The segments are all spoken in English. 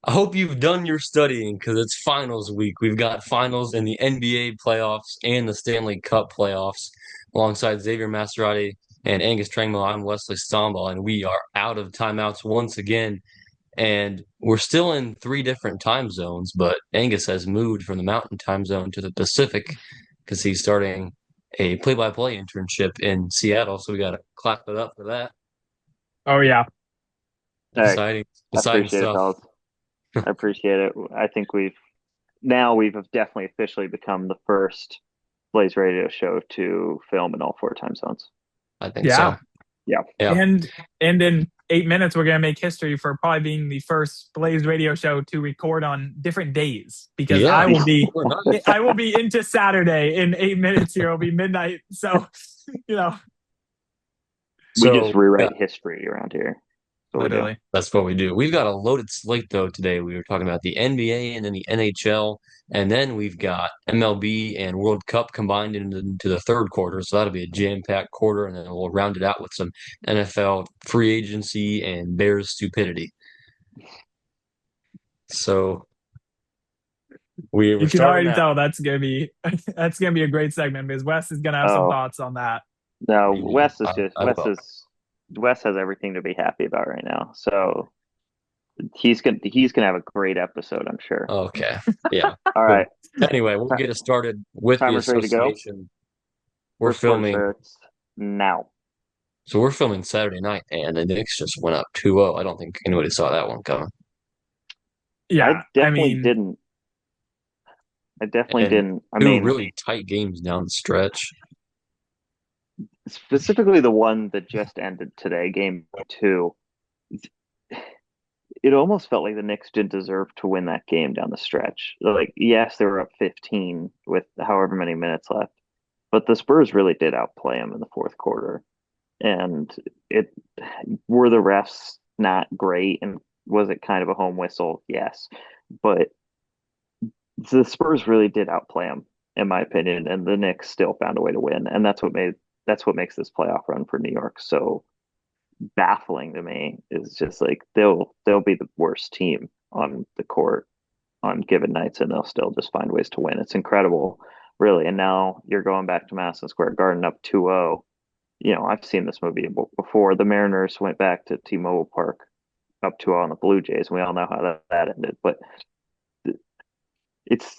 I hope you've done your studying because it's finals week. We've got finals in the NBA playoffs and the Stanley Cup playoffs alongside Xavier Maserati and Angus Trangmo. I'm Wesley Stomball, and we are out of timeouts once again. And we're still in three different time zones, but Angus has moved from the Mountain time zone to the Pacific because he's starting a play-by-play internship in Seattle. So we got to clap it up for that. Oh yeah. Hey, Exciting, I exciting appreciate it, stuff. fellas. I appreciate it. I think we've definitely officially become the first Blaze radio show to film in all four time zones. I think Yeah. so. Yeah. Yeah. And in 8 minutes we're gonna make history for probably being the first Blaze radio show to record on different days because Yeah. I will be We're nice. I will be into Saturday in 8 minutes here. It'll be midnight. So, you know, We just So yeah, rewrite history around here. That's what we do. literally. that's what we do. We've got a loaded slate though today. We were talking about the NBA and then the NHL, and then we've got MLB and World Cup combined into the third quarter. So that'll be a jam-packed quarter, and then we'll round it out with some NFL free agency and Bears stupidity. So we're You can starting already out. tell that's gonna be a great segment because Wes is gonna have some Oh, thoughts on that. no, Yeah, Wes is just I will. Wes has everything to be happy about right now. So he's gonna have a great episode, I'm sure. Okay. Yeah. All Good. right. Anyway, we'll Ti- get it started with the Timer's ready to go. association. We're First quarter filming. starts now. So we're filming Saturday night, and the Knicks just went up 2-0. I don't think anybody saw that one coming. Yeah, I I definitely mean, didn't. I definitely And didn't. I two mean, really tight games down the stretch. specifically the one that just ended today, game two. It almost felt like the Knicks didn't deserve to win that game down the stretch. Like, yes, they were up 15 with however many minutes left, but the Spurs really did outplay them in the fourth quarter. And it were the refs not great, and was it kind of a home whistle? Yes, but the Spurs really did outplay them, in my opinion, and the Knicks still found a way to win, and that's what makes this playoff run for New York so baffling to me. Is just like they'll be the worst team on the court on given nights, and they'll still just find ways to win. It's incredible, really. And now you're going back to Madison Square Garden up 2-0. I've seen this movie before. The Mariners went back to T-Mobile Park up 2-0 on the Blue Jays, and we all know how that ended. But it's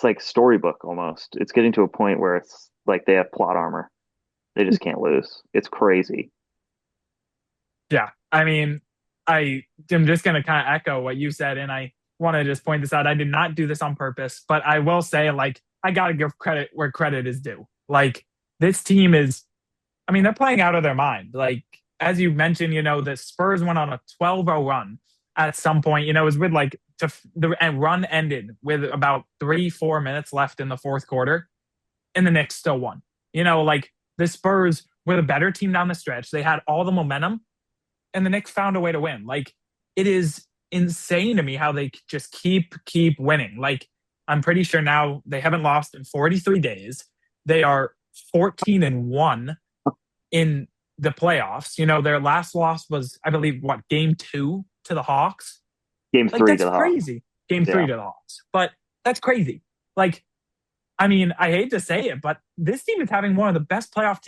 like storybook almost. It's getting to a point where it's like they have plot armor. They just can't lose. It's crazy. yeah. I mean, I'm just gonna kind of echo what you said, and I want to just point this out. I did not do this on purpose, but I will say, like, I gotta give credit where credit is due. Like, this team is, I mean, they're playing out of their mind. Like, as you mentioned, the Spurs went on a 12-0 run at some point. It was with like the run ended with about 3-4 minutes left in the fourth quarter, and the Knicks still won. Like, the Spurs were the better team down the stretch. They had all the momentum, and the Knicks found a way to win. Like, it is insane to me how they just keep winning. Like, I'm pretty sure now they haven't lost in 43 days. They are 14-1 in the playoffs. Their last loss was, I believe, what, game two to the Hawks? Game Like, three to that's the Hawks. crazy. Game three Yeah. to the Hawks. But that's crazy. Like, I mean, I hate to say it, but this team is having one of the best playoff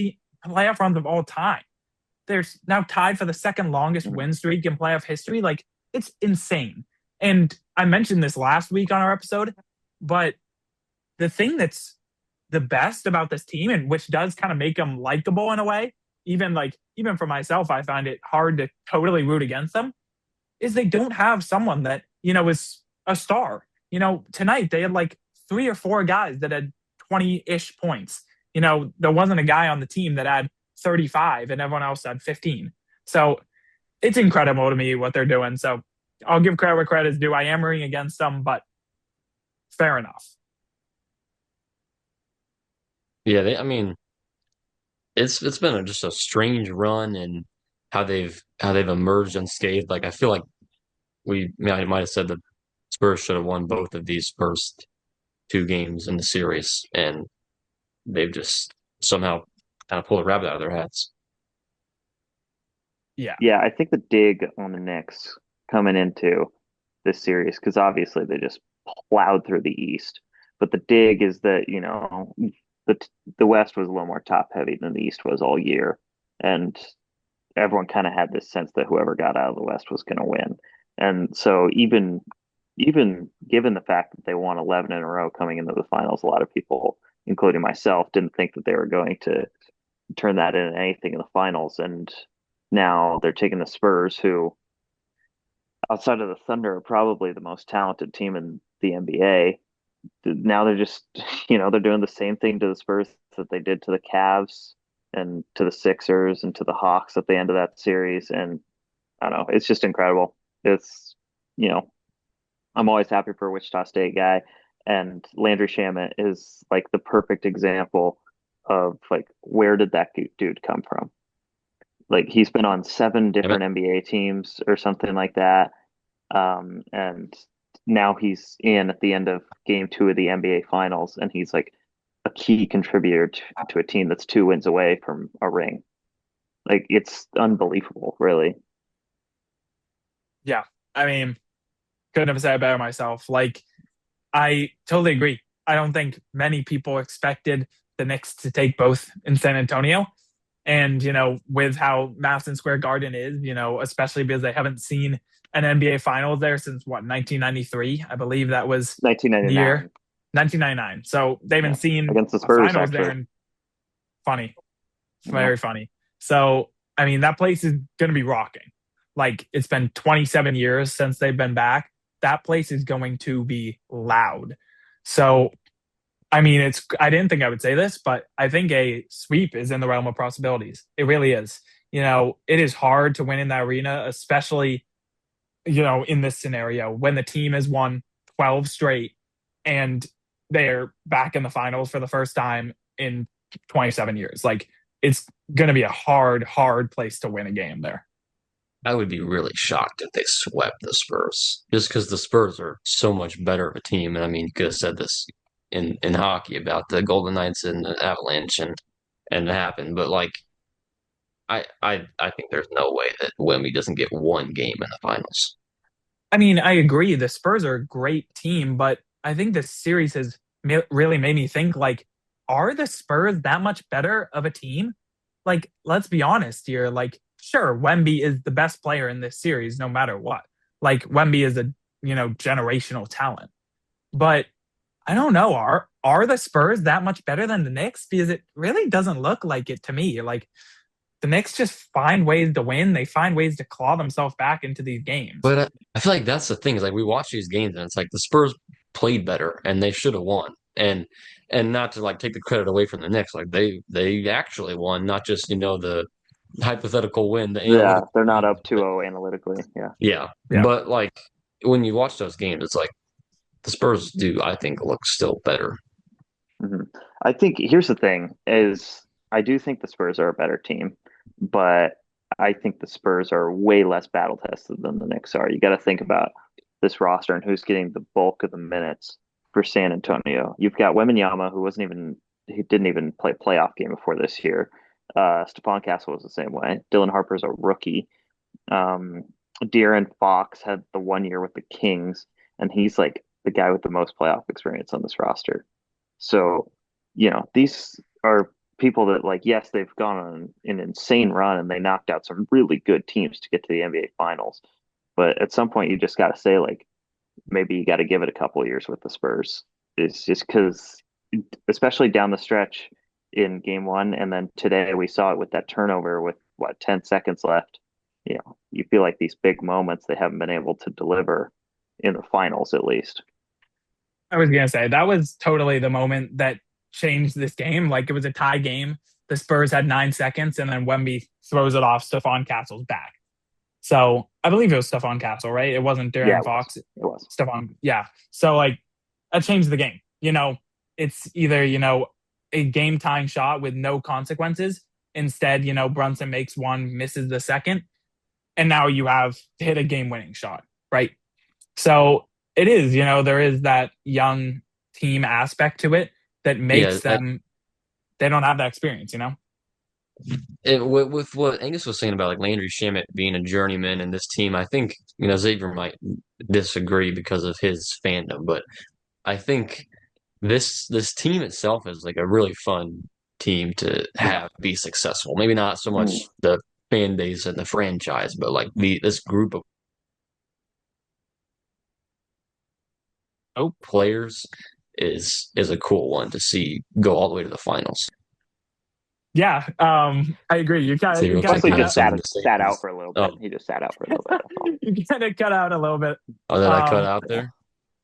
runs of all time. They're now tied for the second longest Mhm. win streak in playoff history. Like, it's insane. And I mentioned this last week on our episode, but the thing that's the best about this team, and which does kind of make them likable in a way, even for myself, I find it hard to totally root against them, is they don't have someone that, is a star. Tonight they had like three or four guys that had 20-ish points. There wasn't a guy on the team that had 35 and everyone else had 15. So it's incredible to me what they're doing. So I'll give credit where credit is due. I am rooting against them, but fair enough. Yeah, I mean, it's been just a strange run and how they've emerged unscathed. Like I feel like I might have said the Spurs should have won both of these first two games in the series, and they've just somehow kind of pulled a rabbit out of their hats. Yeah. Yeah, I think the dig on the Knicks coming into this series because obviously they just plowed through the East. But the dig is that, the the West was a little more top heavy than the East was all year. And everyone kind of had this sense that whoever got out of the West was going to win. And so even given the fact that they won 11 in a row coming into the finals, a lot of people, including myself, didn't think that they were going to turn that into anything in the finals. And now they're taking the Spurs, who outside of the Thunder are probably the most talented team in the NBA. Now they're just, they're doing the same thing to the Spurs that they did to the Cavs and to the Sixers and to the Hawks at the end of that series. And I don't know, it's just incredible. It's, you know, I'm always happy for a Wichita State guy. And Landry Shamet is like the perfect example of like, where did that dude come from? Like he's been on seven Yeah, different NBA teams or something like that. And now he's in at the end of game two of the NBA finals, and he's like a key contributor to a team that's 2 wins away from a ring. Like it's unbelievable, really. Yeah. I mean, couldn't have said it better myself. Like, I totally agree. I don't think many people expected the Knicks to take both in San Antonio. And, with how Madison Square Garden is, especially because they haven't seen an NBA Finals there since what, 1993? I believe that was the year 1999. 1999. So they haven't Yeah. seen Against the a Spurs, finals there actually. and funny, Yeah. very funny. So, I mean, that place is going to be rocking. Like, it's been 27 years since they've been back. That place is going to be loud. So, I mean, I didn't think I would say this, but I think a sweep is in the realm of possibilities. It really is. It is hard to win in that arena, especially, in this scenario when the team has won 12 straight and they're back in the finals for the first time in 27 years. Like, it's going to be a hard, hard place to win a game there. I would be really shocked if they swept the Spurs, just because the Spurs are so much better of a team. And I mean, you could have said this in hockey about the Golden Knights and the Avalanche, and it happened. But like, I think there's no way that Wemby doesn't get one game in the finals. I mean, I agree. The Spurs are a great team, but I think this series has really made me think like, are the Spurs that much better of a team? Like, let's be honest here. Like, sure, Wemby is the best player in this series, no matter what. Like, Wemby is a generational talent. But I don't know. Are the Spurs that much better than the Knicks? Because it really doesn't look like it to me. Like the Knicks just find ways to win. They find ways to claw themselves back into these games. But I feel like that's the thing is like we watch these games and it's like the Spurs played better and they should have won. And not to like take the credit away from the Knicks, like they actually won, not just the hypothetical win, the Yeah, analytical they're not win. up 2-0 analytically. Yeah. Yeah, Yeah. but like when you watch those games, it's like the Spurs do, I think, look still better. hmm I think here's the thing is I do think the Spurs are a better team, but I think the Spurs are way less battle tested than the Knicks are. You got to think about this roster and who's getting the bulk of the minutes for San Antonio. You've got Wembanyama, who he didn't even play a playoff game before this year. Stephon Castle was the same way. Dylan Harper's a rookie. Um, De'Aaron Fox had the 1 year with the Kings, and he's like the guy with the most playoff experience on this roster. So, these are people that like, yes, they've gone on an insane run and they knocked out some really good teams to get to the NBA finals. But at some point you just got to say like, maybe you got to give it a couple of years with the Spurs. It's just because, especially down the stretch in game one, and then today we saw it with that turnover with what 10 seconds left. You feel like these big moments they haven't been able to deliver in the finals at least. I was gonna say that was totally the moment that changed this game. Like it was a tie game. The Spurs had 9 seconds, and then Wemby throws it off Stephon Castle's back. So I believe it was Stephon Castle, right? It wasn't Yeah, De'Aaron it was. Fox. It was. Stephon, yeah. So like that changed the game. It's either a game tying shot with no consequences. Instead, Brunson makes one, misses the second, and now you have to hit a game winning shot, right? So it is, there is that young team aspect to it that Yeah, makes them, they don't have that experience. with what Angus was saying about like Landry Shamet being a journeyman in this team, I think Xavier might disagree because of his fandom, but I think this team itself is like a really fun team to have be successful. Maybe not so much Mm. the fan base and the franchise, but like this group of Oh, players is a cool one to see go all the way to the finals. yeah. I agree. So it You looks kind of like Wesley he cut has out, just something to say. sat out for a little bit. Oh, He just sat out for a little bit. That's all. you kind of cut out a little bit. oh, did I cut Um, out there?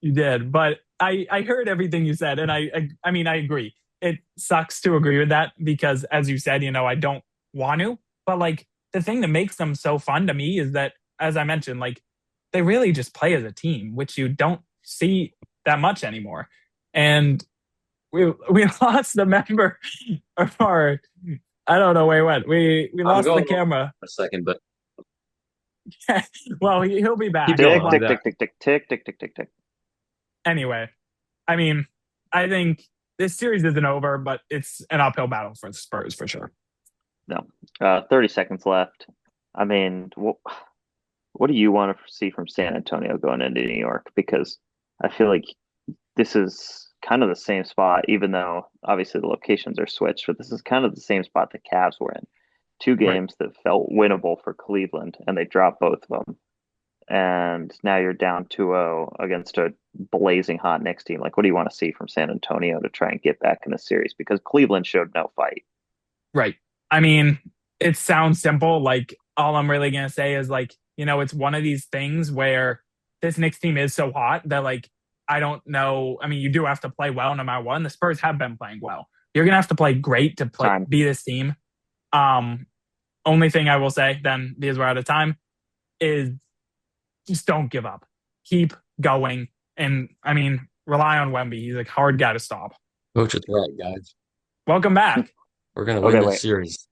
you did, but I heard everything you said, and I mean I agree. It sucks to agree with that because, as you said, I don't want to, but like the thing that makes them so fun to me is that, as I mentioned, like they really just play as a team, which you don't see that much anymore. And we lost a member of our. I don't know where he went. We I'm lost the going over camera. a second, but Well, he'll be keep back. going. Tick, I'll But be tick, back. tick, tick, tick, tick, tick, tick, tick, tick. anyway, I mean, I think this series isn't over, but it's an uphill battle for the Spurs for sure. No. 30 seconds left. I mean, what do you want to see from San Antonio going into New York? Because I feel like this is kind of the same spot, even though obviously the locations are switched, but this is kind of the same spot the Cavs were in. Two Right. games that felt winnable for Cleveland, and they dropped both of them. And now you're down 2-0 against a blazing hot Knicks team. Like, what do you want to see from San Antonio to try and get back in the series? Because Cleveland showed no fight. Right. I mean, it sounds simple. Like all I'm really gonna say is like, it's one of these things where this Knicks team is so hot that like I don't know. I mean, you do have to play well no matter what. And the Spurs have been playing well. You're gonna have to play great to Time. be this team. Um, Only thing I will say then, because we're out of time, is just don't give up. Keep going. And I mean, rely on Wemby. He's a hard guy to stop. Coach is right, guys. Welcome back. We're gonna win Okay, this wait. series.